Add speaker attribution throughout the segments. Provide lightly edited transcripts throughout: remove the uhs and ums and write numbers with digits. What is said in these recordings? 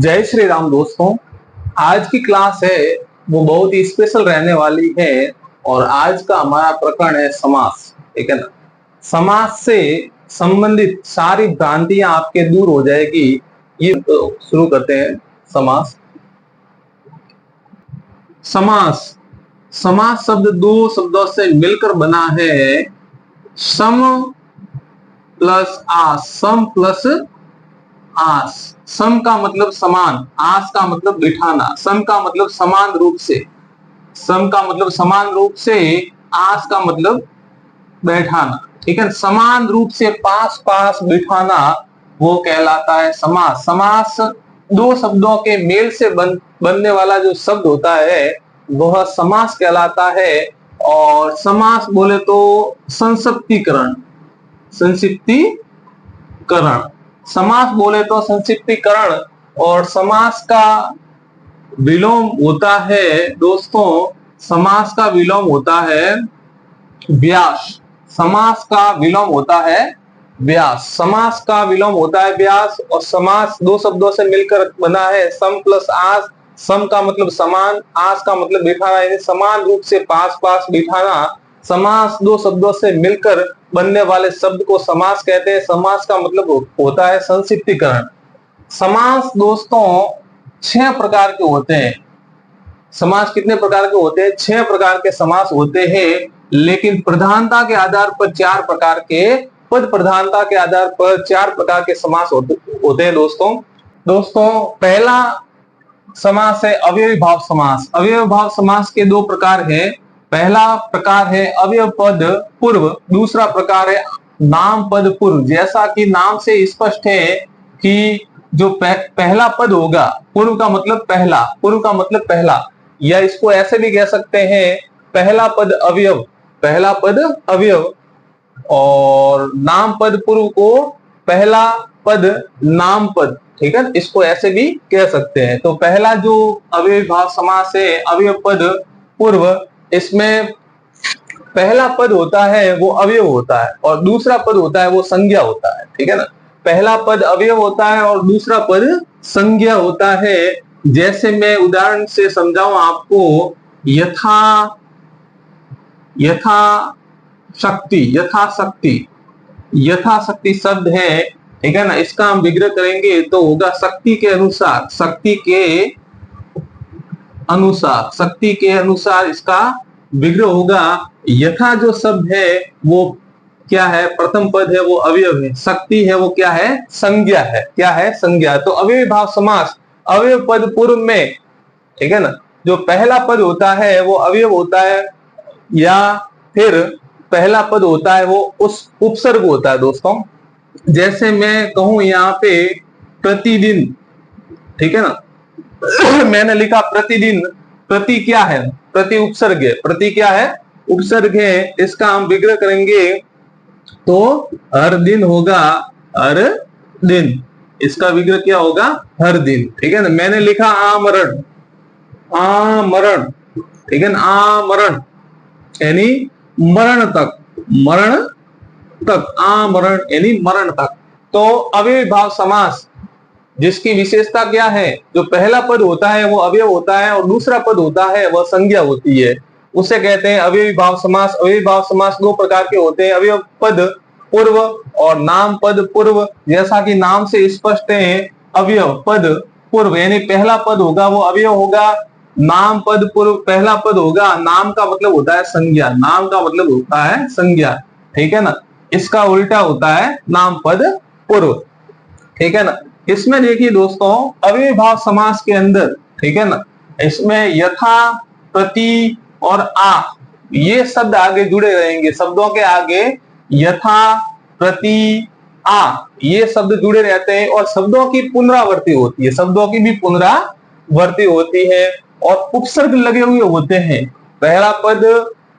Speaker 1: जय श्री राम दोस्तों। आज की क्लास है वो बहुत ही स्पेशल रहने वाली है और आज का हमारा प्रकरण है समास। ठीक है ना। समास से संबंधित सारी भ्रांतियां आपके दूर हो जाएगी। ये तो शुरू करते हैं। समास समास समास शब्द दो शब्दों से मिलकर बना है। सम प्लस आस। सम प्लस आस। सम का मतलब समान, आस का मतलब बिठाना। सम का मतलब समान रूप से, सम का मतलब समान रूप से, आस का मतलब बैठाना। ठीक है। समान रूप से पास पास बिठाना वो कहलाता है समास। समास दो शब्दों के मेल से बनने वाला जो शब्द होता है वह समास कहलाता है। और समास बोले तो संक्षिप्तीकरण, संक्षिप्तीकरण समास बोले तो संक्षिप्तीकरण। और समास का विलोम होता है दोस्तों, समास का विलोम होता है व्यास। समास का विलोम होता है व्यास। समास का विलोम होता है व्यास। और समास दो शब्दों से मिलकर बना है। सम प्लस आस। सम का मतलब समान, आस का मतलब बिठाना, यानी समान रूप से पास पास बिठाना। समास दो शब्दों से मिलकर बनने वाले शब्द को समास कहते हैं। समास का मतलब होता है संक्षिप्तीकरण। समास दोस्तों 6 प्रकार के होते हैं। समास कितने प्रकार के होते हैं? 6 प्रकार के समास होते हैं। लेकिन प्रधानता के आधार पर 4 प्रकार के, पद प्रधानता के आधार पर 4 प्रकार के समास होते हैं दोस्तों पहला समास है अवयवी भाव समास। अवयवी भाव समास के 2 प्रकार हैं। पहला प्रकार है अवयव पद पूर्व, दूसरा प्रकार है नाम पद पूर्व। जैसा कि नाम से स्पष्ट है कि जो पहला पद होगा, पूर्व का मतलब पहला, पूर्व का मतलब पहला, या इसको ऐसे भी कह सकते हैं पहला पद अवयव, पहला पद अवयव। और नाम पद पूर्व को पहला पद नाम पद। ठीक है, इसको ऐसे भी कह सकते हैं। तो पहला जो अवयवी भाव समास है अवयव पद पूर्व, इसमें पहला पद होता है वो अवयव होता है और दूसरा पद होता है वो संज्ञा होता है। ठीक है ना। पहला पद अवयव होता है और दूसरा पद संज्ञा होता है। जैसे मैं उदाहरण से समझाऊं आपको, यथा शक्ति, यथाशक्ति शब्द है। ठीक है ना। इसका हम विग्रह करेंगे तो होगा शक्ति के अनुसार, शक्ति के अनुसार इसका विग्रह होगा। यथा जो शब्द है वो क्या है? प्रथम पद है वो अवयव है। शक्ति है वो क्या है? संज्ञा है। क्या है? संज्ञा। तो अवयवी भाव समास अवयव पद पूर्व में, ठीक है ना, जो पहला पद होता है वो अवयव होता है, या फिर पहला पद होता है वो उस उपसर्ग होता है दोस्तों। जैसे मैं कहूं यहाँ पे प्रतिदिन, ठीक है ना मैंने लिखा प्रतिदिन। प्रति क्या है? प्रति उपसर्ग है। प्रति क्या है? उपसर्ग है। इसका हम विग्रह करेंगे तो हर दिन होगा, हर दिन। इसका विग्रह क्या होगा? हर दिन। ठीक है ना। मैंने लिखा आमरण, आमरण, ठीक है ना, आमरण यानी मरण तक, मरण तक, आमरण यानी मरण तक। तो अवयवी भाव समास जिसकी विशेषता क्या है? जो पहला पद होता है वो अवयव होता है और दूसरा पद होता है वह संज्ञा होती है, उसे कहते हैं अवयवी भाव समास। अवयवी भाव समास 2 प्रकार के होते हैं, अवयव पद पूर्व और नाम पद पूर्व। जैसा कि नाम से स्पष्ट है, अवयव पद पूर्व यानी पहला पद होगा वो अवयव होगा। नाम पद पूर्व पहला पद होगा। नाम का मतलब होता है संज्ञा, नाम का मतलब होता है संज्ञा। ठीक है ना। इसका उल्टा होता है नाम पद पूर्व। ठीक है ना। इसमें देखिए दोस्तों अवयवी भाव समास के अंदर, ठीक है ना, इसमें यथा, प्रति और आ, ये शब्द आगे जुड़े रहेंगे। शब्दों के आगे यथा, प्रति, आ, ये शब्द जुड़े रहते हैं और शब्दों की पुनरावृत्ति होती है, शब्दों की भी पुनरावृत्ति होती है और उपसर्ग लगे हुए होते हैं। पहला पद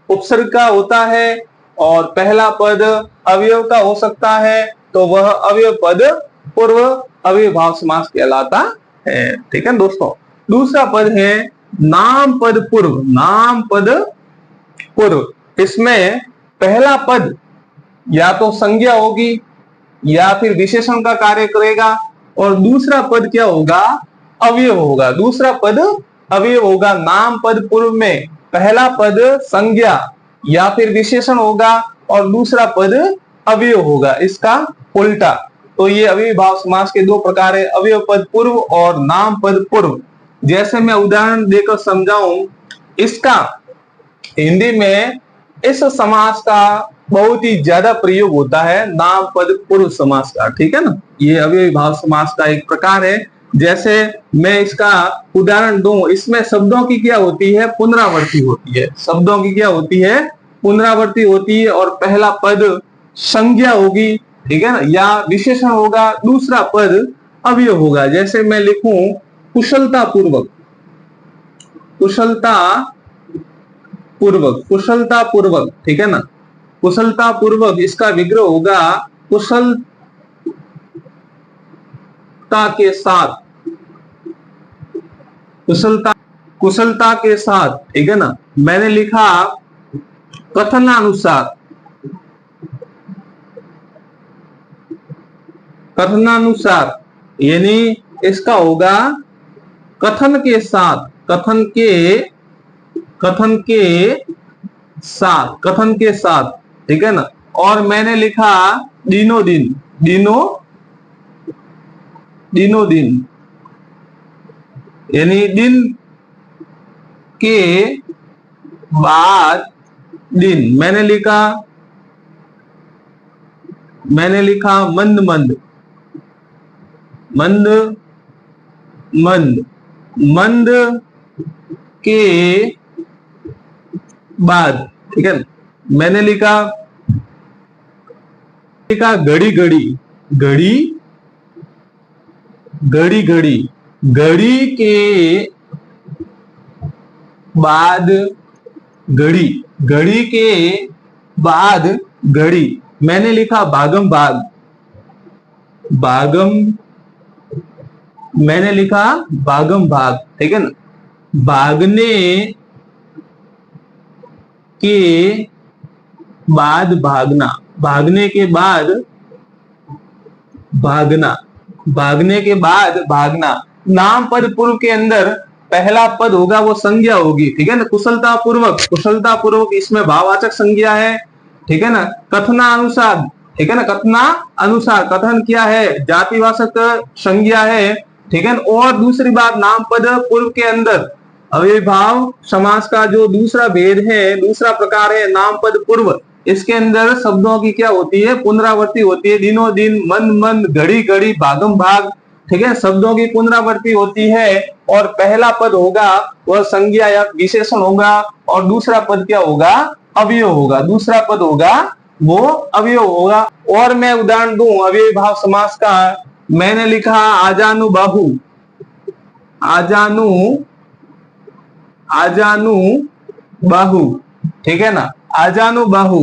Speaker 1: उपसर्ग का होता है और पहला पद अवयव का हो सकता है, तो वह अवयव पद पूर्व अवयवी भाव समास कहलाता है। ठीक है दोस्तों। दूसरा पद है नाम पद पूर्व, नाम पद पूर्व। इसमें पहला पद या तो संज्ञा होगी या फिर विशेषण का कार्य करेगा और दूसरा पद क्या होगा? अवयव होगा, दूसरा पद अवयव होगा। नाम पद पूर्व में पहला पद संज्ञा या फिर विशेषण होगा और दूसरा पद अवयव होगा, इसका उल्टा। तो ये अव्ययीभाव समास के दो प्रकार है, अवयव पद पूर्व और नाम पद पूर्व। जैसे मैं उदाहरण देकर समझाऊं, इसका हिंदी में इस समास का बहुत ही ज्यादा प्रयोग होता है, नाम पद पूर्व समास का, ठीक है ना। ये अव्ययीभाव समास का एक प्रकार है। जैसे मैं इसका उदाहरण दूं, इसमें शब्दों की क्या होती है, पुनरावृत्ति होती है। शब्दों की क्या होती है, पुनरावृत्ति होती है। और पहला पद संज्ञा होगी, ठीक है ना, या विशेषण होगा, दूसरा पद अवयव होगा। जैसे मैं लिखूं कुशलता पूर्वक, कुशलता पूर्वक, कुशलता पूर्वक, ठीक है ना, कुशलता पूर्वक, इसका विग्रह होगा कुशलता के साथ, कुशलता, कुशलता के साथ, ठीक है ना। मैंने लिखा कथनानुसार, कथनानुसार, यानी इसका होगा कथन के साथ, कथन के साथ, कथन के साथ, ठीक है ना। और मैंने लिखा दिनों दिन, दिनों दिन, यानी दिन के बाद दिन। मैंने लिखा मंद मंद, मंद मंद, मंद के बाद, ठीक है। मैंने लिखा घड़ी घड़ी, घड़ी घड़ी घड़ी, घड़ी के बाद घड़ी, घड़ी के बाद घड़ी। मैंने लिखा भागम भाग, भागम, मैंने लिखा भागम भाग, ठीक है ना। भागने के बाद भागना, भागने के बाद भागना, भागने के बाद भागना। नाम पद पूर्व के अंदर पहला पद होगा वो संज्ञा होगी, ठीक है ना, कुशलता पूर्वक, कुशलता पूर्वक, इसमें भाववाचक संज्ञा है, ठीक है ना। कथना अनुसार, ठीक है ना, कथना अनुसार, कथन क्या है, जातिवाचक संज्ञा है, ठीक है। और दूसरी बात, नाम पद पूर्व के अंदर अव्ययीभाव समास का जो दूसरा भेद है, दूसरा प्रकार है नाम पद पूर्व, इसके अंदर शब्दों की क्या होती है, पुनरावृत्ति होती है। दिनों दिन, मंद मंद, घड़ी घड़ी, भागम भाग, ठीक है, शब्दों की पुनरावृत्ति होती है। और पहला पद होगा वह संज्ञा या विशेषण होगा और दूसरा पद क्या होगा, अवयव होगा, दूसरा पद होगा वो अवयव होगा। और मैं उदाहरण दूं अव्ययीभाव समास का, मैंने लिखा आजानु बाहु, आजानु, आजानु बाहु, ठीक है ना, आजानु बाहु,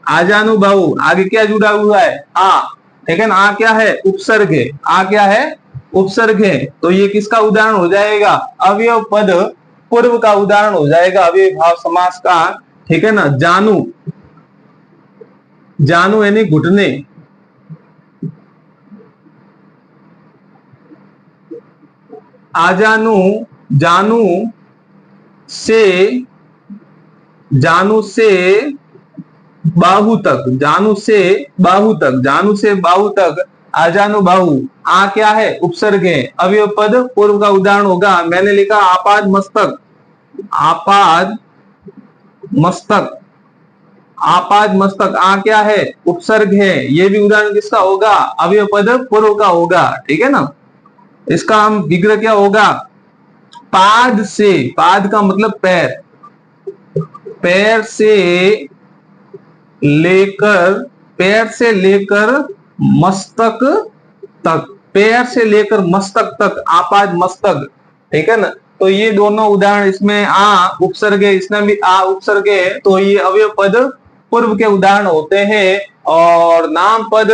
Speaker 1: आजानु बाहु। आगे क्या जुड़ा हुआ है, आ, ठीक है ना, आ क्या है, उपसर्ग है, आ क्या है, उपसर्ग है। तो ये किसका उदाहरण हो जाएगा, अवयव पद पूर्व का उदाहरण हो जाएगा अव्ययीभाव समास का, ठीक है ना। जानू, जानू यानी घुटने, आजानु, जानू से, जानू से बाहु तक, जानू से बाहु तक, जानू से बाहु तक, आजानु बाहु। आ क्या है, उपसर्ग है, अवयव पद पूर्व का उदाहरण होगा। मैंने लिखा आपाद मस्तक, आपाद मस्तक, आपाद मस्तक, आ क्या है, उपसर्ग है। ये भी उदाहरण किसका होगा, अवयव पद पूर्व का होगा, ठीक है ना। इसका हम विग्रह क्या होगा, पाद से, पाद का मतलब पैर, पैर से लेकर, पैर से लेकर मस्तक तक, पैर से लेकर मस्तक तक, आपाद मस्तक, ठीक है ना। तो ये दोनों उदाहरण, इसमें आ उपसर्ग है, इसमें भी आ उपसर्ग है, तो ये अवयव पद पूर्व के उदाहरण होते हैं। और नाम पद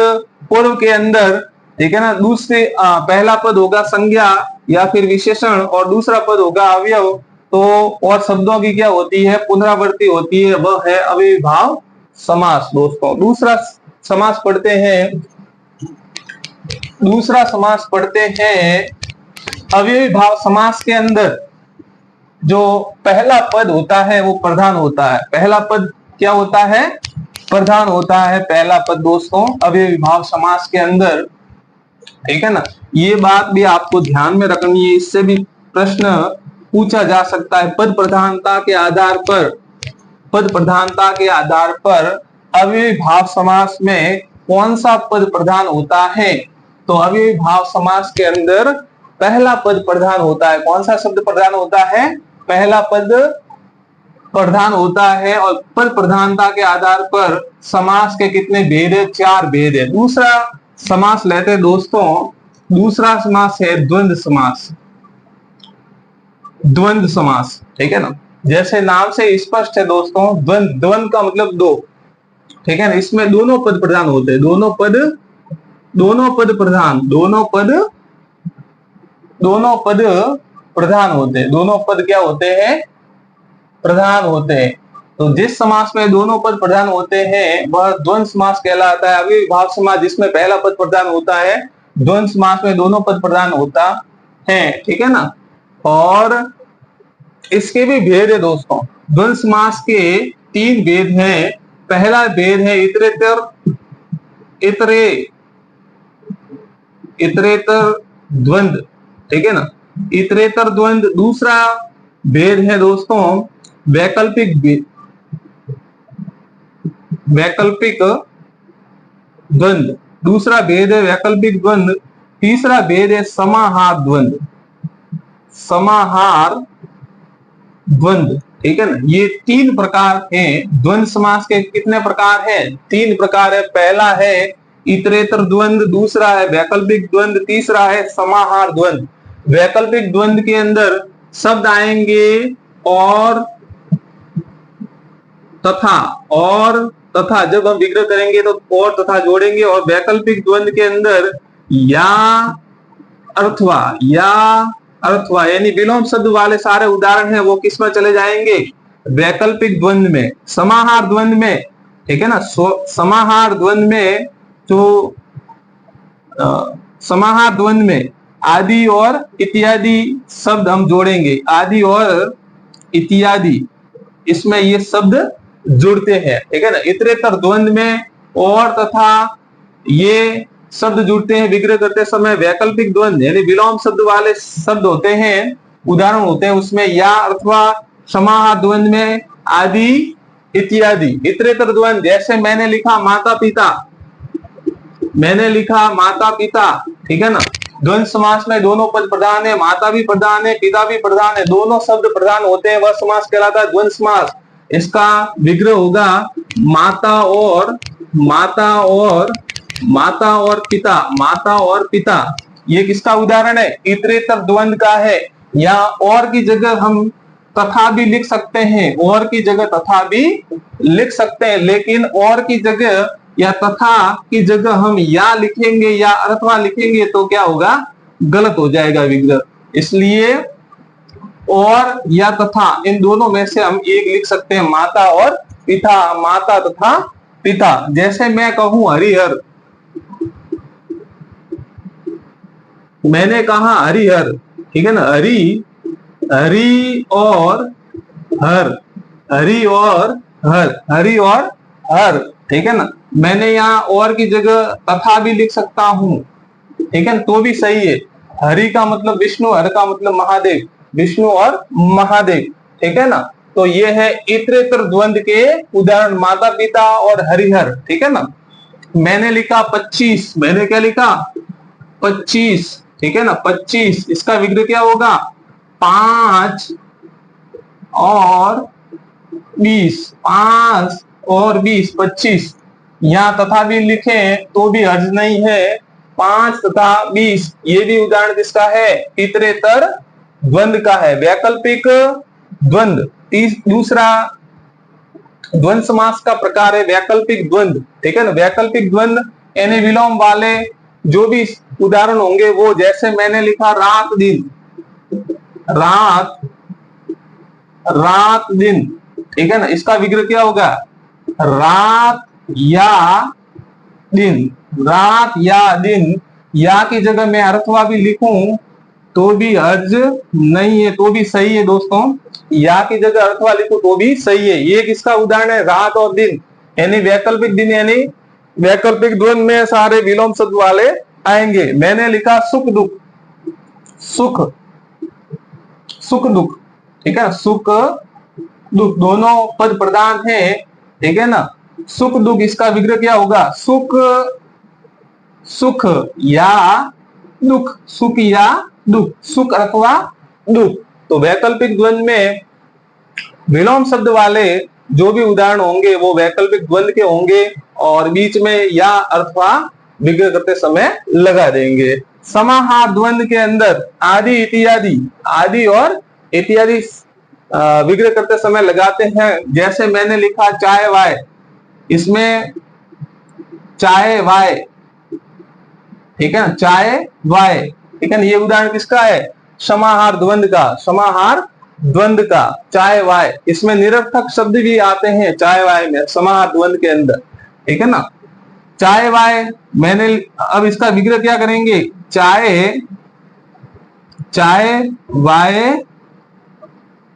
Speaker 1: पूर्व के अंदर, ठीक है ना, दूसरे पहला पद होगा संज्ञा या फिर विशेषण और दूसरा पद होगा अवयव। तो और शब्दों की क्या होती है, पुनरावृत्ति होती है, वह है अव्ययीभाव समास। दोस्तों दूसरा समास पढ़ते हैं, दूसरा समास पढ़ते हैं अव्ययी भाव समास के अंदर जो पहला पद होता है वो प्रधान होता है। पहला पद क्या होता है? प्रधान होता है पहला पद दोस्तों अव्ययी भाव समास के अंदर। ठीक है ना, ये बात भी आपको ध्यान में रखनी है, इससे भी प्रश्न पूछा जा सकता है। पद प्रधानता के आधार पर, पद प्रधानता के आधार पर अव्ययी भाव समास में कौन सा पद प्रधान होता है? तो अव्ययी भाव समास के अंदर पहला पद प्रधान होता है। कौन सा शब्द प्रधान होता है? पहला पद प्रधान होता है। और पद प्रधानता के आधार पर समास के कितने भेद है? 4 भेद है। दूसरा समास लेते हैं दोस्तों, दूसरा समास है द्वंद्व समास। द्वंद्व समास, ठीक है ना, जैसे नाम से स्पष्ट है दोस्तों, द्वंद्व, द्वंद्व का मतलब दो, ठीक है ना, इसमें दोनों पद प्रधान होते हैं, दोनों पद प्रधान, दोनों पद प्रधान होते हैं, दोनों पद क्या होते हैं? प्रधान होते हैं। तो जिस समास में दोनों पद प्रधान होते हैं वह द्वंद्व समास कहलाता है। अव्ययी भाव समास जिसमें पहला पद प्रधान होता है, द्वंद्व समास में दोनों पद प्रधान होता है, ठीक है ना। और इसके भी भेद है दोस्तों। द्वंद्व समास के 3 भेद हैं। पहला भेद है इतरेतर, इतरेतर द्वंद्व, ठीक है ना, इतरेतर द्वंद्व। दूसरा भेद है दोस्तों वैकल्पिक द्वंद्व, दूसरा भेद है वैकल्पिक द्वंद्व। तीसरा भेद है समाहार द्वंद्व, समाहार द्वंद्व, ठीक है ना। ये 3 प्रकार हैं। द्वंद्व समास के कितने प्रकार हैं? 3 प्रकार है। पहला है इतरेतर द्वंद्व, दूसरा है वैकल्पिक द्वंद्व, तीसरा है समाहार द्वंद्व। वैकल्पिक द्वंद्व के अंदर शब्द आएंगे और तथा, और तथा जब हम विग्रह करेंगे तो और तथा जोड़ेंगे। और वैकल्पिक द्वंद्व के अंदर या अर्थवा, या अर्थवा यानी विलोम शब्द वाले सारे उदाहरण हैं वो किस में चले जाएंगे? वैकल्पिक द्वंद्व में। समाहार द्वंद्व में, ठीक है ना, समाहार द्वंद्व में तो समाहार द्वंद्व में आदि और इत्यादि शब्द हम जोड़ेंगे, आदि और इत्यादि, इसमें ये शब्द जुड़ते हैं, ठीक है ना। इतरेतर द्वंद्व में और तथा ये शब्द जुड़ते हैं विग्रह करते समय। वैकल्पिक द्वंद्व यानी विलोम शब्द वाले शब्द होते हैं, उदाहरण होते हैं उसमें या अथवा। समाहार द्वंद्व में आदि इत्यादि। इतरेतर द्वंद्व जैसे मैंने लिखा माता पिता, मैंने लिखा माता पिता, ठीक है ना। द्वंद्व समास में दोनों पद प्रधान है, माता भी प्रधान है, पिता भी प्रधान है, दोनों शब्द प्रधान होते हैं, वह समास कहलाता है द्वंद्व समास। इसका विग्रह होगा माता और पिता, माता और पिता। ये किसका उदाहरण है? इतरेतर द्वंद्व का है। या और की जगह हम तथा भी लिख सकते हैं, और की जगह तथा भी लिख सकते हैं, लेकिन और की जगह या तथा की जगह हम या लिखेंगे या अथवा लिखेंगे तो क्या होगा? गलत हो जाएगा विग्रह। इसलिए और या तथा इन दोनों में से हम एक लिख सकते हैं, माता और पिता, माता तथा पिता। जैसे मैं कहूं हरिहर, मैंने कहा हरिहर, ठीक है ना, हरि और हर, हरि और हर, हरि और हर, ठीक है ना। मैंने यहाँ और की जगह तथा भी लिख सकता हूं, ठीक है, तो भी सही है। हरि का मतलब विष्णु, हर का मतलब महादेव, विष्णु और महादेव, ठीक है ना। तो ये है इतरेतर द्वंद्व के उदाहरण, माता पिता और हरिहर, ठीक है ना। मैंने लिखा 25, मैंने क्या लिखा? 25, ठीक है ना, 25। इसका विग्रह क्या होगा? 5 और 20, 5 और 20, 25। यहाँ तथा भी लिखें तो भी हर्ज नहीं है, 5 तथा 20। ये भी उदाहरण किसका है? इतरेतर द्वंद्व का है। वैकल्पिक द्वंद्व दूसरा द्वंद्व समास का प्रकार है वैकल्पिक द्वंद्व, ठीक है ना। वैकल्पिक द्वंद्व यानी विलोम वाले जो भी उदाहरण होंगे वो, जैसे मैंने लिखा रात दिन, रात दिन, ठीक है ना। इसका विग्रह क्या होगा? रात या दिन, रात या दिन। या की जगह मैं अर्थवा भी लिखूं तो भी हर्ज नहीं है, तो भी सही है दोस्तों। या की जगह अर्थ वाली को तो भी सही है। ये किसका उदाहरण है? रात और दिन, यानी वैकल्पिक दिन, यानी वैकल्पिक द्वंद में सारे विलोम शब्द वाले आएंगे। मैंने लिखा सुख दुख, सुख सुख दुख, ठीक है, सुख दुख दोनों पद प्रधान है, ठीक है ना। सुख दुख, इसका विग्रह क्या होगा? सुख सुख या दुख, सुख या दुख, सुख अथवा दुख। तो वैकल्पिक द्वंद में विलोम शब्द वाले जो भी उदाहरण होंगे वो वैकल्पिक द्वंद के होंगे और बीच में या अथवा विग्रह करते समय लगा देंगे। समाहार द्वंद के अंदर आदि इत्यादि, आदि और इत्यादि विग्रह करते समय लगाते हैं। जैसे मैंने लिखा चाय वाय, इसमें चाय वाय, ठीक है, चाय वाय, ठीक है ना। ये उदाहरण किसका है? समाहार द्वंद का, समाहार द्वंद का, चाय वाय। इसमें निरर्थक शब्द भी आते हैं चाय वाय में, समाहार द्वंद के अंदर, ठीक है ना। चाय वाय मैंने, अब इसका विग्रह क्या करेंगे? चाय, चाय वाय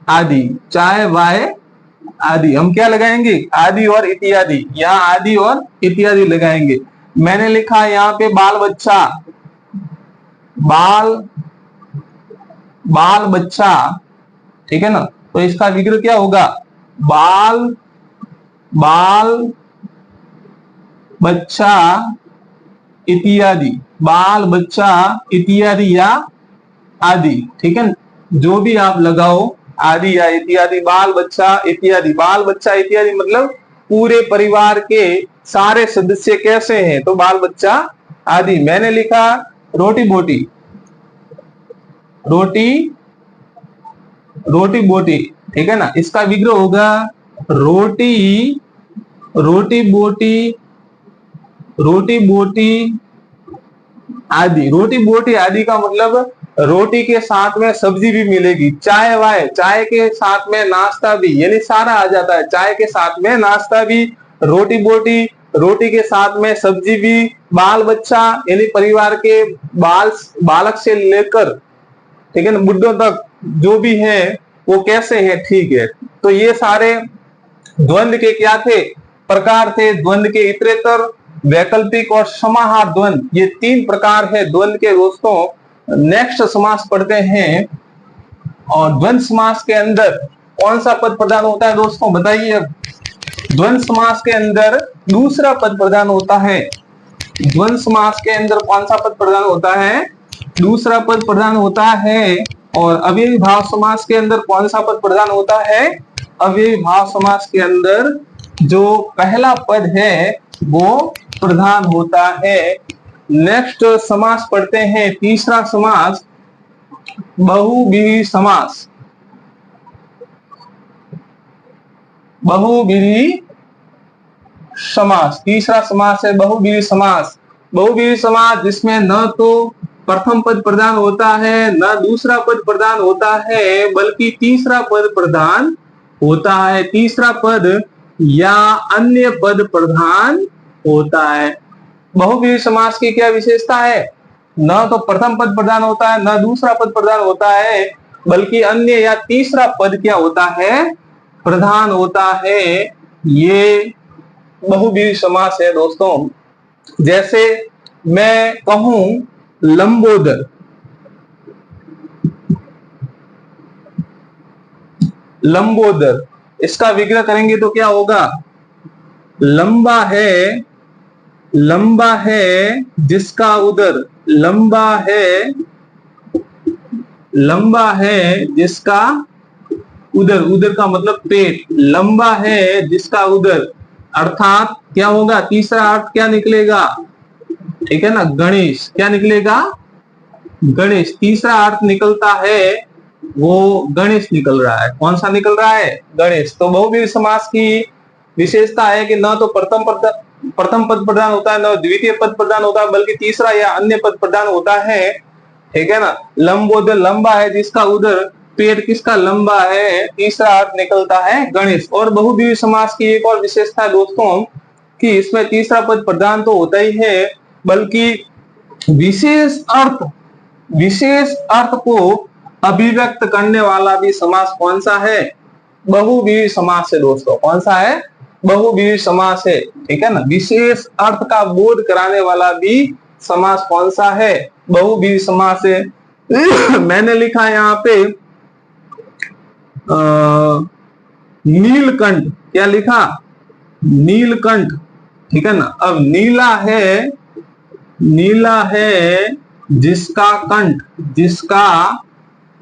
Speaker 1: आदि, चाय वाय आदि। हम क्या लगाएंगे? आदि और इत्यादि, यहाँ आदि और इत्यादि लगाएंगे। मैंने लिखा यहाँ पे बाल बच्चा, बाल बाल बच्चा, ठीक है ना। तो इसका विग्रह क्या होगा? बाल बाल बच्चा इत्यादि, बाल बच्चा इत्यादि या आदि, ठीक है। जो भी आप लगाओ, आदि या इत्यादि, बाल बच्चा इत्यादि। बाल बच्चा इत्यादि मतलब पूरे परिवार के सारे सदस्य कैसे हैं, तो बाल बच्चा आदि। मैंने लिखा रोटी बोटी, रोटी रोटी बोटी, ठीक है ना। इसका विग्रह होगा रोटी, रोटी बोटी, रोटी बोटी आदि। रोटी बोटी आदि का मतलब रोटी के साथ में सब्जी भी मिलेगी। चाय वाय, चाय के साथ में नाश्ता भी, यानी सारा आ जाता है। चाय के साथ में नाश्ता भी, रोटी बोटी, रोटी के साथ में सब्जी भी, बाल बच्चा यानी परिवार के बालक से लेकर, ठीक है ना, बुड्ढों तक जो भी है वो कैसे है, ठीक है। तो ये सारे द्वंद के क्या थे? प्रकार थे। द्वंद के इतरेतर, वैकल्पिक और समाहार द्वंद, ये 3 प्रकार है द्वंद के दोस्तों। नेक्स्ट समास पढ़ते हैं। और द्वंद समास के अंदर कौन सा पद प्रधान होता है दोस्तों, बताइए। अब द्वंद समास के अंदर दूसरा पद प्रधान होता है। द्वंद समास के अंदर कौन सा पद प्रधान होता है? दूसरा पद प्रधान होता है। और अव्ययी भाव समास के अंदर कौन सा पद प्रधान होता है? अव्ययी भाव समास के अंदर जो पहला पद है वो प्रधान होता है। नेक्स्ट समास पढ़ते हैं, तीसरा समास, बहुव्रीहि समास। बहुव्रीहि समास, तीसरा समास है बहुव्रीहि समास। बहुव्रीहि समास जिसमें न तो प्रथम पद प्रधान होता है, न दूसरा पद प्रधान होता है, बल्कि तीसरा पद प्रधान होता है। तीसरा पद या अन्य पद प्रधान होता है। बहुव्रीहि समास की क्या विशेषता है? न तो प्रथम पद प्रधान होता है, न दूसरा पद प्रधान होता है, बल्कि अन्य या तीसरा पद क्या होता है? प्रधान होता है। ये बहुव्रीहि समास है दोस्तों। जैसे मैं कहूं लंबोदर, लंबोदर, इसका विग्रह करेंगे तो क्या होगा? लंबा है, लंबा है जिसका उदर, लंबा है, लंबा है जिसका उदर, उदर का मतलब पेट, लंबा है जिसका उदर, अर्थात क्या होगा? तीसरा अर्थ क्या निकलेगा? ठीक है ना, गणेश। क्या निकलेगा? गणेश। तीसरा अर्थ निकलता है वो गणेश निकल रहा है। कौन सा निकल रहा है? गणेश। तो बहुव्रीहि समास की विशेषता है कि न तो प्रथम पद प्रधान होता है, न द्वितीय पद प्रधान होता है, बल्कि तीसरा या अन्य पद प्रधान होता है, ठीक है ना। लंबोदर, लंबा है जिसका उदर, पेट किसका? लंबा है, तीसरा अर्थ निकलता है गणेश। और बहुव्रीहि समास की एक और विशेषता है दोस्तों कि इसमें तीसरा पद प्रधान तो होता ही है, बल्कि विशेष अर्थ विशेष अर्थ को अभिव्यक्त करने वाला भी समास कौन सा है? बहुव्रीहि समास है दोस्तों। कौन सा है? बहुव्रीहि समास है। ठीक है ना। विशेष अर्थ का बोध कराने वाला भी समास कौन सा है? बहुव्रीहि समास है। मैंने लिखा यहाँ पे नीलकंठ। क्या लिखा? नीलकंठ। ठीक है ना। अब नीला है, नीला है जिसका कंठ, जिसका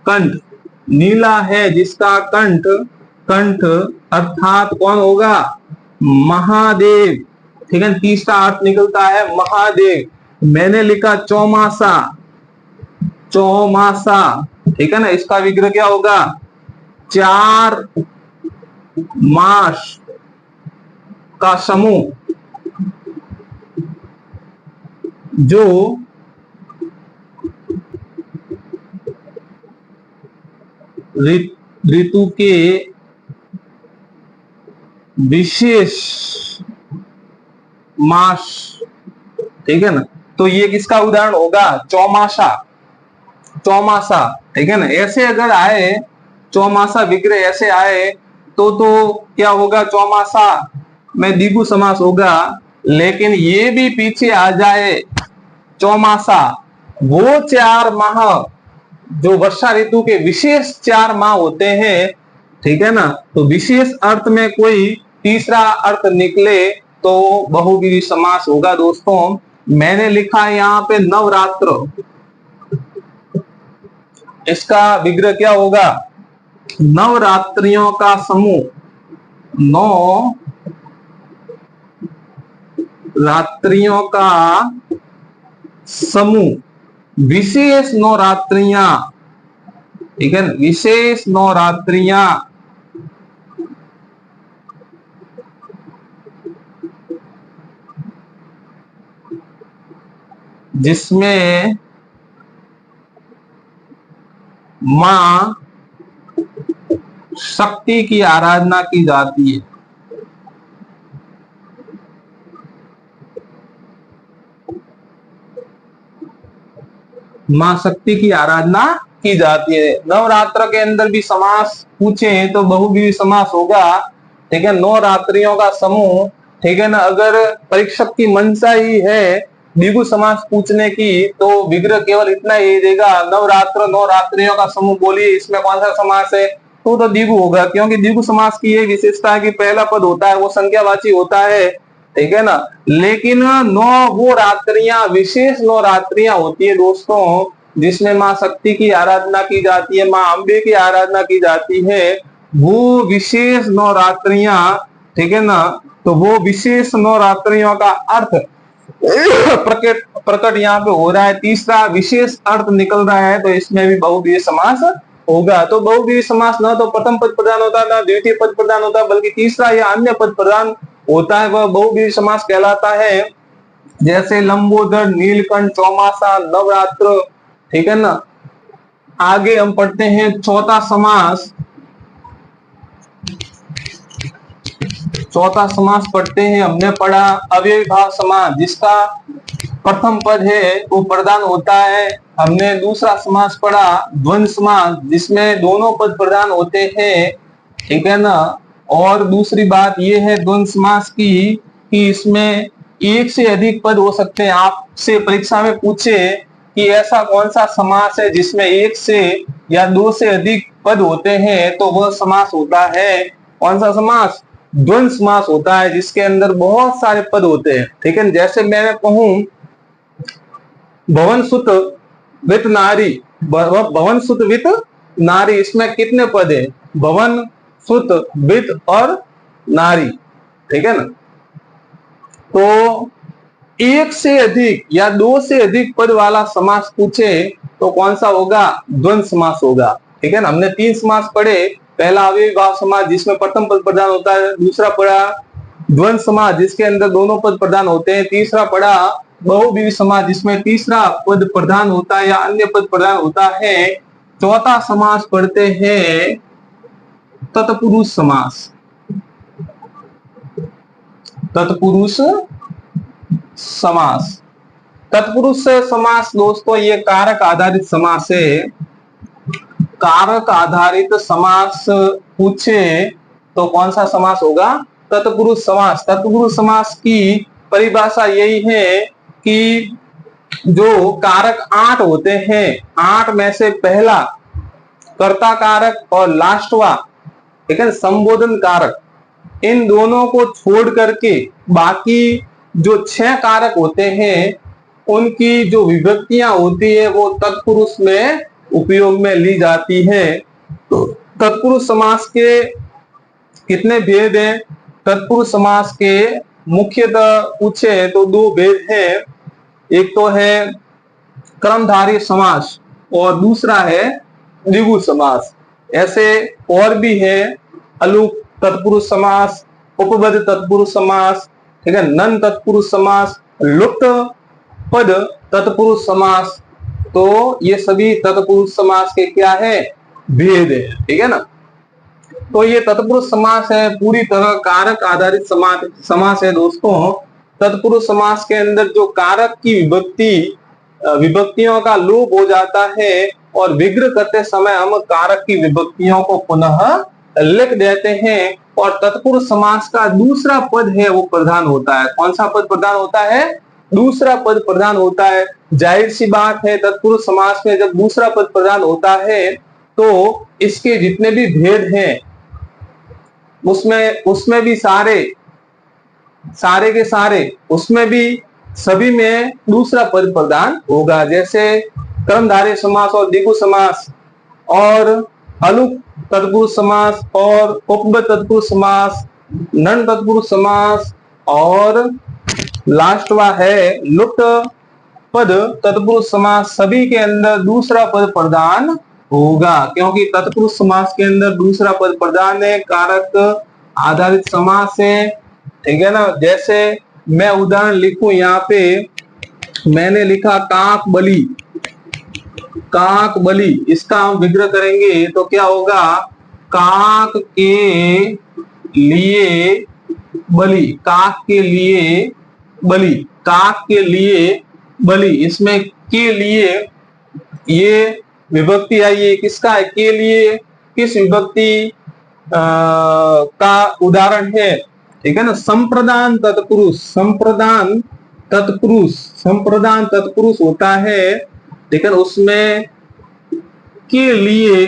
Speaker 1: कंठ, नीला है जिसका कंठ, कंठ अर्थात कौन होगा? महादेव। ठीक है। तीसरा अर्थ निकलता है महादेव। मैंने लिखा चौमासा, चौमासा। ठीक है ना। इसका विग्रह क्या होगा? 4 मास का समूह जो ऋतु के विशेष मास। ठीक है ना। तो ये किसका उदाहरण होगा? चौमासा, चौमासा। ठीक है ना। ऐसे अगर आए चौमासा विग्रह ऐसे आए तो क्या होगा? चौमासा में द्विगु समास होगा। लेकिन ये भी पीछे आ जाए चौमासा, वो 4 माह जो वर्षा ऋतु के विशेष 4 माह होते हैं। ठीक है ना। तो विशेष अर्थ में कोई तीसरा अर्थ निकले तो बहुव्रीहि समास होगा दोस्तों। मैंने लिखा है यहाँ पे नवरात्र। इसका विग्रह क्या होगा? नवरात्रियों का समूह, नौ रात्रियों का समूह, विशेष नवरात्रियां। ठीक है। विशेष नवरात्रियां जिसमें मां शक्ति की आराधना की जाती है। मां शक्ति की आराधना की जाती है। नवरात्र के अंदर भी समास पूछे तो बहुव्रीहि समास होगा। ठीक है। नवरात्रियों का समूह। ठीक है ना। अगर परीक्षक की मंशा ही है द्विगु समास पूछने की तो विग्रह केवल इतना ही देगा, नवरात्र, नवरात्रियों का समूह बोलिए इसमें कौन सा समास है? तो द्विगु होगा, क्योंकि द्विगु समास की ये विशेषता है कि पहला पद होता है वो संख्यावाची होता है। ठीक है ना। लेकिन 9 वो रात्रियां, विशेष 9 रात्रियां होती है दोस्तों जिसमें मां शक्ति की आराधना की जाती है, मां अंबे की आराधना की जाती है। वो विशेष 9 रात्रियां। ठीक है ना। तो वो विशेष 9 रात्रियों का अर्थ प्रकट प्रकट यहाँ पे हो रहा है। तीसरा विशेष अर्थ निकल रहा है तो इसमें भी बहुव्रीहि समास होगा। तो बहुव्रीहि समास न तो प्रथम पद प्रधान होता, ना द्वितीय पद प्रधान होता, बल्कि तीसरा या अन्य पद प्रधान होता है, वह बहुव्रीहि समास कहलाता है। जैसे लंबोदर, नीलकंठ, चौमासा, नवरात्र। ठीक है ना। आगे हम पढ़ते हैं चौथा समास। चौथा समास पढ़ते हैं। हमने पढ़ा अव्ययीभाव समास, जिसका प्रथम पद है वो प्रधान होता है। हमने दूसरा समास पढ़ा द्वंद्व समास, जिसमें दोनों पद प्रधान होते हैं। ठीक है ना। और दूसरी बात यह है द्वंद्व समास की कि इसमें एक से अधिक पद हो सकते हैं। आपसे परीक्षा में पूछे कि ऐसा कौन सा समास है जिसमें एक से या 2 से अधिक पद होते हैं, तो वह समास होता है कौन सा समास? द्वंद्व समास होता है, जिसके अंदर बहुत सारे पद होते हैं। ठीक है। जैसे मैं कहूं भवन सुत वित नारी, भवन सुत वित नारी, इसमें कितने पद है? भवन, सुत, वित और नारी। ठीक है ना। तो एक से अधिक या 2 से अधिक पद वाला समास पूछे तो कौन सा होगा? द्वंद्व समास होगा। ठीक है ना। हमने 3 समास पढ़े। पहला अव्ययीभाव समास जिसमें प्रथम पद प्रधान होता है, दूसरा पढ़ा द्वंद्व समास जिसके अंदर दोनों पद प्रधान होते हैं, तीसरा पढ़ा बहुव्रीहि समास जिसमें तीसरा पद प्रधान होता है या अन्य पद प्रधान होता है। चौथा समास पढ़ते हैं तत्पुरुष समास। तत्पुरुष समास। तत्पुरुष समास दोस्तों ये कारक आधारित समास है। कारक आधारित समास पूछे तो कौन सा समास होगा? तत्पुरुष समास। तत्पुरुष समास की परिभाषा यही है कि जो कारक 8 होते हैं, 8 में से पहला कर्ता कारक और लास्टवा, ठीक है, संबोधन कारक, इन दोनों को छोड़ करके बाकी जो 6 कारक होते हैं उनकी जो विभक्तियां होती है वो तत्पुरुष में उपयोग में ली जाती है। तो तत्पुरुष समास के कितने भेद हैं? तत्पुरुष समास के मुख्यतः पूछे तो 2 भेद हैं। एक तो है कर्मधारय समास और दूसरा है द्विगु समास। ऐसे और भी है, अलुक तत्पुरुष समास, उपपद तत्पुरुष समास, ठीक है, नन तत्पुरुष समास, लुप्त पद तत्पुरुष समास। तो ये सभी तत्पुरुष समास के क्या है? भेद है, ठीक है ना। तो ये तत्पुरुष समास है, पूरी तरह कारक आधारित समास है दोस्तों। तत्पुरुष समास के अंदर जो कारक की विभक्तियों का लोप हो जाता है और विग्रह करते समय हम कारक की विभक्तियों को पुनः लिख देते हैं और तत्पुरुष समास का दूसरा पद है वो प्रधान होता है। कौन सा पद प्रधान होता है? दूसरा पद प्रधान होता है। जाहिर सी बात है, तत्पुरुष समास में जब दूसरा पद प्रधान होता है तो इसके जितने भी भेद हैं उसमें भी सारे के सारे उसमें भी सभी में दूसरा पद प्रधान होगा। जैसे कर्मधारय समास और द्विगु समास और अलुक तत्पुरुष समास और उपपद तत्पुरुष समास, नन तत्पुरुष समास और लास्टवा है लुप्त पद तत्पुरुष समास, सभी के अंदर दूसरा पद प्रधान होगा क्योंकि तत्पुरुष समास के अंदर दूसरा पद प्रधान है, कारक आधारित समास है, ठीक है ना। जैसे मैं उदाहरण लिखूं, यहाँ पे मैंने लिखा काक बलि, काक बलि, इसका हम विग्रह करेंगे तो क्या होगा? काक के लिए बलि, काक के लिए बलि, काक के लिए बलि। इसमें के लिए ये विभक्ति आई है, किसका है? के लिए किस विभक्ति का उदाहरण है? ठीक है ना। संप्रदान तत्पुरुष, संप्रदान तत्पुरुष, संप्रदान तत्पुरुष होता है, ठीक है, उसमें के लिए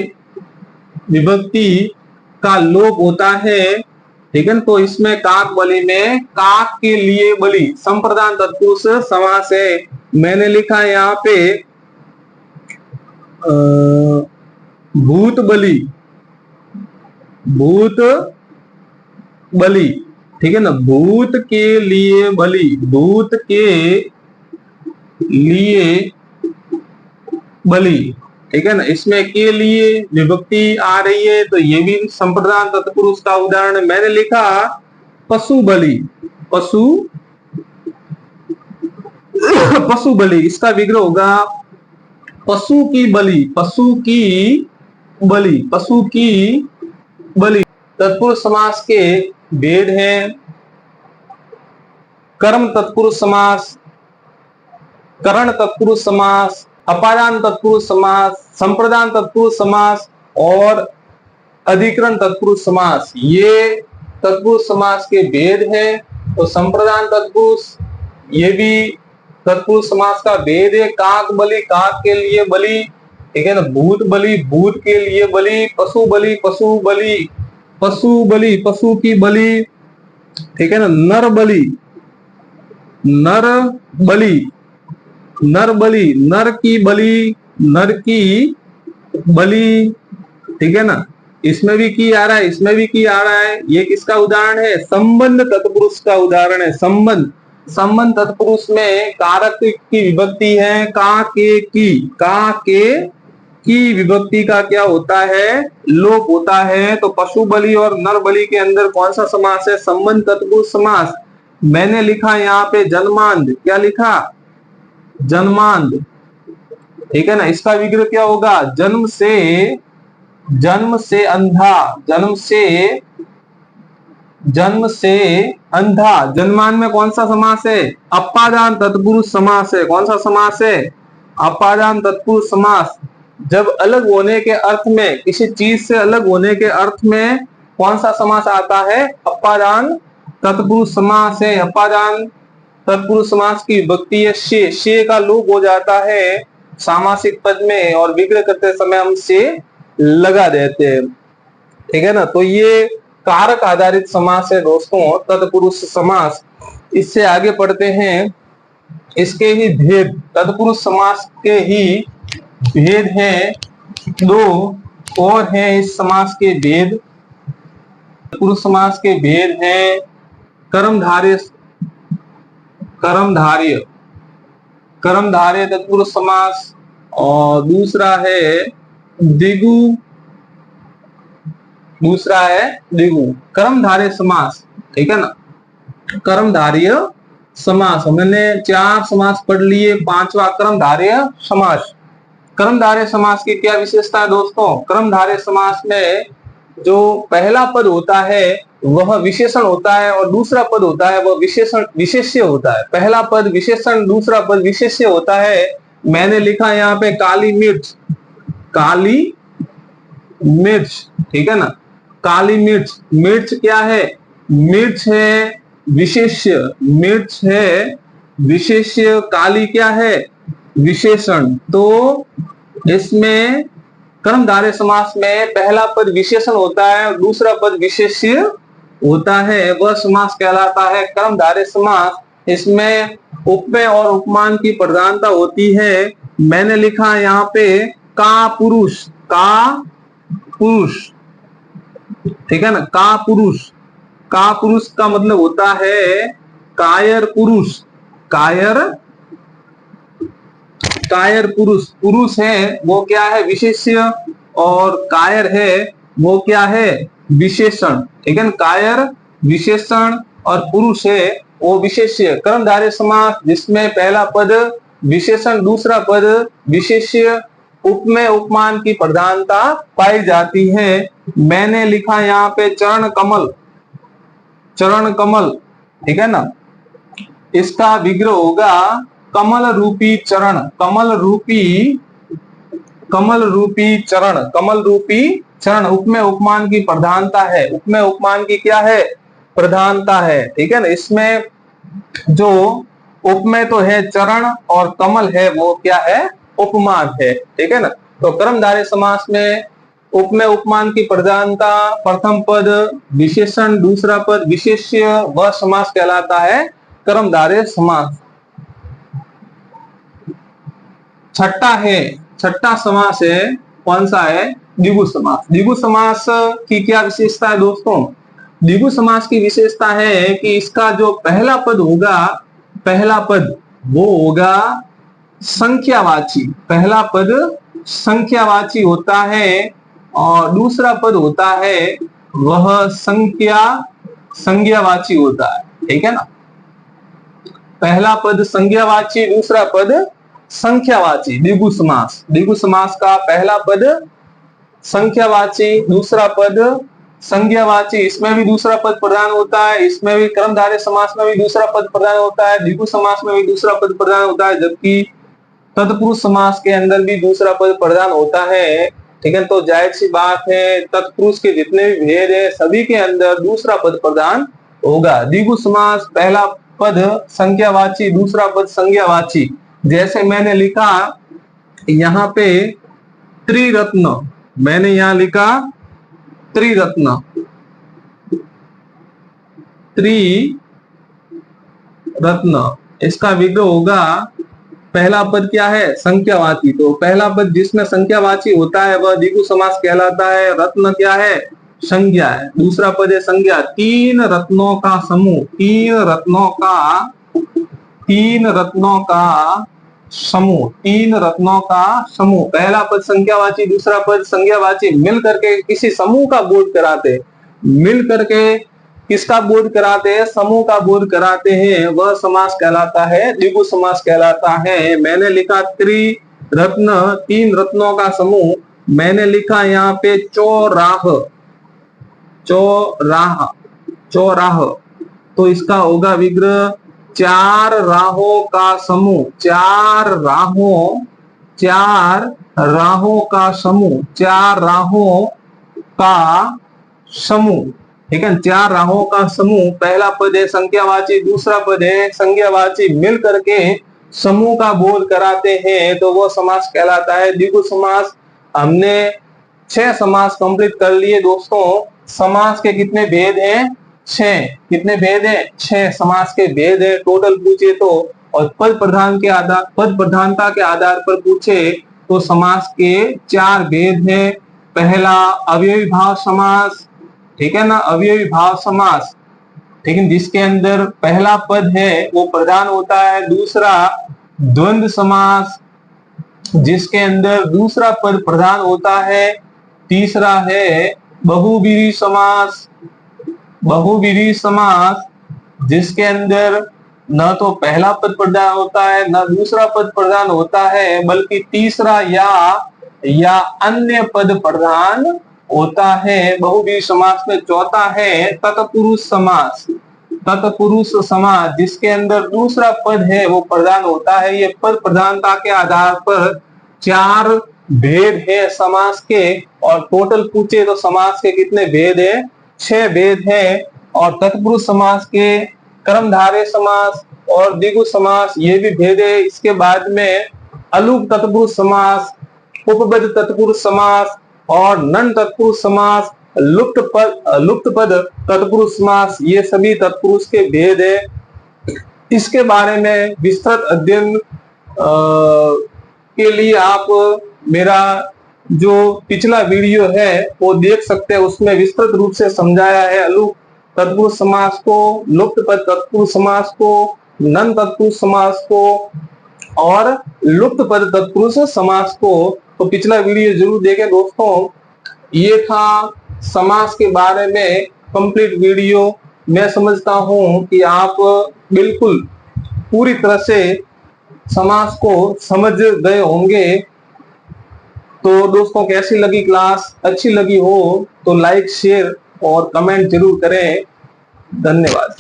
Speaker 1: विभक्ति का लोप होता है, ठीक है। तो इसमें काक बलि में काक के लिए बलि संप्रदान तत्पुरुष समास है। मैंने लिखा है यहाँ पे भूत बलि, भूत बलि, ठीक है ना। भूत के लिए बलि, भूत के लिए बलि, ठीक है ना। इसमें के लिए विभक्ति आ रही है तो ये भी संप्रदान तत्पुरुष का उदाहरण है। मैंने लिखा पशु बलि, पशु पशु बलि, इसका विग्रह होगा पशु की बलि, पशु की बलि, पशु की बलि। तत्पुरुष समास के भेद हैं कर्म तत्पुरुष समास, करण तत्पुरुष समास, अपादान तत्पुरुष समास, संप्रदान तत्पुरुष समास और अधिकरण तत्पुरुष समास। ये तत्पुरुष समास के भेद हैं। तो संप्रदान तत्पुरुष ये भी तत्पुरुष समास का भेद है। काक बलि, काक के लिए बलि, ठीक है ना। भूत बलि, भूत के लिए बलि। पशु बलि, पशु बलि, पशु बलि, पशु की बलि, ठीक है ना। नर बलि, नर बलि, नर बलि, नर की बलि, नर की बलि, ठीक है ना। इसमें भी की आ रहा है, इसमें भी की आ रहा है। ये किसका उदाहरण है? संबंध तत्पुरुष का उदाहरण है। संबंध, संबंध तत्पुरुष में कारक की विभक्ति है का, के, की। का, के, की विभक्ति का क्या होता है? लोप होता है। तो पशु बलि और नर बलि के अंदर कौन सा समास है? संबंध तत्पुरुष समास। मैंने लिखा यहाँ पे जन्मांध, क्या लिखा? जन्मांध, ठीक है ना। इसका विग्रह क्या होगा? जन्म से, जन्म से अंधा, जन्म से जन्म से अंधा, जन्मान में कौन सा समास है? अपादान तत्पुरुष समास है। कौन सा समास है? अपादान तत्पुरुष समास। जब अलग होने के अर्थ में, किसी चीज से अलग होने के अर्थ में कौन सा समास आता है? अपादान तत्पुरुष समास है। अपादान तत्पुरुष समास की विभक्ति है शे। शे का लोप हो जाता है सामासिक पद में और विग्रह करते समय हम से लगा देते हैं, ठीक है ना। तो ये कारक आधारित समास है दोस्तों, तत्पुरुष समास। इससे आगे पढ़ते हैं, इसके ही भेद, तत्पुरुष समास के ही भेद हैं दो और हैं इस समास के भेद। तत्पुरुष समास के भेद हैं कर्मधारय, कर्मधारय, कर्मधारय तत्पुरुष समास, और दूसरा है द्विगु, दूसरा है द्विगु कर्मधारय समास, ठीक है ना। कर्मधारय समास, हमने 4 समास पढ़ लिए, 5वां कर्मधारय समास। कर्मधारय समास की क्या विशेषता है दोस्तों? कर्मधारय समास में जो पहला पद होता है वह विशेषण होता है और दूसरा पद होता है वह विशेषण विशेष्य होता है। पहला पद विशेषण, दूसरा पद विशेष्य होता है। मैंने लिखा यहाँ पे काली मिर्च, काली मिर्च, ठीक है ना। काली मिर्च, मिर्च क्या है? मिर्च है विशेष्य, मिर्च है विशेष्य, काली क्या है? विशेषण। तो इसमें कर्मधारय समास में पहला पद विशेषण होता है और दूसरा पद विशेष्य होता है, वह समास कहलाता है कर्मधारय समास। इसमें उपमेय और उपमान की प्रधानता होती है। मैंने लिखा यहाँ पे का पुरुष, का पुरुष, ठीक है ना। का पुरुष, का पुरुष का मतलब होता है कायर पुरुष, कायर, कायर पुरुष। पुरुष है वो क्या है? विशेष्य, और कायर है वो क्या है? विशेषण, ठीक है ना। कायर विशेषण और पुरुष है वो विशेष्य। कर्मधारय समास जिसमें पहला पद विशेषण, दूसरा पद विशेष्य, उपमेय उपमान की प्रधानता पाई जाती है। मैंने लिखा यहाँ पे चरण कमल, चरण कमल, ठीक है ना। इसका विग्रह होगा कमल रूपी चरण, कमल रूपी, कमल रूपी चरण, कमल रूपी चरण। उपमेय उपमान की प्रधानता है, उपमेय उपमान की क्या है? प्रधानता है, ठीक है ना। इसमें जो उपमेय तो है चरण और कमल है वो क्या है? उपमान है, ठीक है ना। तो कर्मधारय समास में उपमेय उपमान की प्रधानता, प्रथम पद विशेषण, दूसरा पद विशेष्य, वह समास कहलाता है कर्मधारय समास। छठा है, छठा समास है, कौन सा है? द्विगु समास। द्विगु समास की क्या विशेषता है दोस्तों? द्विगु समास की विशेषता है कि इसका जो पहला पद होगा, पहला पद वो होगा संख्यावाची, पहला पद संख्यावाची होता है और दूसरा पद होता है वह संज्ञा, संज्ञावाची होता है, ठीक है ना। पहला पद संज्ञावाची, दूसरा पद संख्यावाची, द्विगु समास। द्विगु समास का पहला पद संख्यावाची, दूसरा पद संज्ञावाची, इसमें भी दूसरा पद प्रधान होता है, इसमें भी कर्मधारय समास में भी दूसरा पद प्रधान होता है, द्विगु समास में भी दूसरा पद प्रधान होता है, जबकि तत्पुरुष समास के अंदर भी दूसरा पद प्रधान होता है, ठीक है। तो जाहिर सी बात है तत्पुरुष के जितने भी भेद है सभी के अंदर दूसरा पद प्रधान होगा। द्विगु समास पहला पद संख्यावाची, दूसरा पद संज्ञावाची। जैसे मैंने लिखा यहाँ पे त्रिरत्न, मैंने यहाँ लिखा त्रिरत्न, त्रिरत्न, इसका विग्रह होगा, पहला पद क्या है? संख्यावाची। तो पहला पद जिसमें संख्यावाची होता है वह द्विगु समास कहलाता है। रत्न क्या है? संज्ञा है। दूसरा पद है संज्ञा। तीन रत्नों का समूह, तीन रत्नों का, तीन रत्नों का समूह, तीन रत्नों का समूह। पहला पद संख्यावाची, दूसरा पद संज्ञावाची, मिल करके किसी समूह का बोध कराते, मिल करके किसका बोध कराते हैं? समूह का बोध कराते हैं, वह समास कहलाता है, द्विगु समास कहलाता है। मैंने लिखा त्रिरत्न, तीन रत्नों का समूह। मैंने लिखा यहाँ पे चौराह, चौराह, चौराह, तो इसका होगा विग्रह चार राहों का समूह, चार राहों का समूह, चार राहों का समूह, ठीक है। चार राहों का समूह, पहला पद है संख्यावाची, दूसरा पद है संज्ञावाची, मिल करके समूह का बोध कराते हैं तो वो समास कहलाता है द्विगु समास। हमने 6 समास कंप्लीट कर लिए दोस्तों। समास के कितने भेद हैं? 6। कितने भेद हैं? 6 समास के भेद है टोटल पूछे तो। और पद प्रधानता के आधार पर पूछे तो समास के 4 भेद हैं। पहला अवयवी भाव समास, ठीक है ना, अवयवी भाव समास, ठीक है, जिसके अंदर पहला पद है वो प्रधान होता है। दूसरा द्वंद्व समास, जिसके अंदर दूसरा पद प्रधान होता है। तीसरा है बहुव्रीहि समास, बहुव्रीहि समास, जिसके अंदर न तो पहला पद प्रधान होता है न दूसरा पद प्रधान होता है, बल्कि तीसरा या अन्य पद प्रधान होता है। बहुव्रीहि समास में चौथा है तत्पुरुष समास, तत्पुरुष समास, जिसके अंदर दूसरा पद है वो प्रधान होता है। ये पद प्रधानता के आधार पर 4 भेद है समास के। और टोटल पूछे तो समास के कितने भेद है? 6 भेद है। और तत्पुरुष समास के कर्मधारय समास और द्विगु समास ये भी भेद है। इसके बाद में अलूप तत्पुरुष समास, उपपद तत्पुरुष समास और नन तत्पुरुष समास, लुप्त पद तत्पुरुष समास, ये सभी तत्पुरुष के भेद है। इसके बारे में विस्तृत अध्ययन के लिए आप मेरा जो पिछला वीडियो है वो देख सकते हैं। उसमें विस्तृत रूप से समझाया है अलूप तत्पुरुष समास को, लुप्त पद तत्पुरुष समास को, नन तत्पुरुष समास को और लुप्त पद तत्पुरुष समास को। तो पिछला वीडियो जरूर देखें दोस्तों। ये था समास के बारे में कंप्लीट वीडियो। मैं समझता हूं कि आप बिल्कुल पूरी तरह से समास को समझ गए होंगे। तो दोस्तों कैसी लगी क्लास? अच्छी लगी हो तो लाइक, शेयर और कमेंट जरूर करें। धन्यवाद।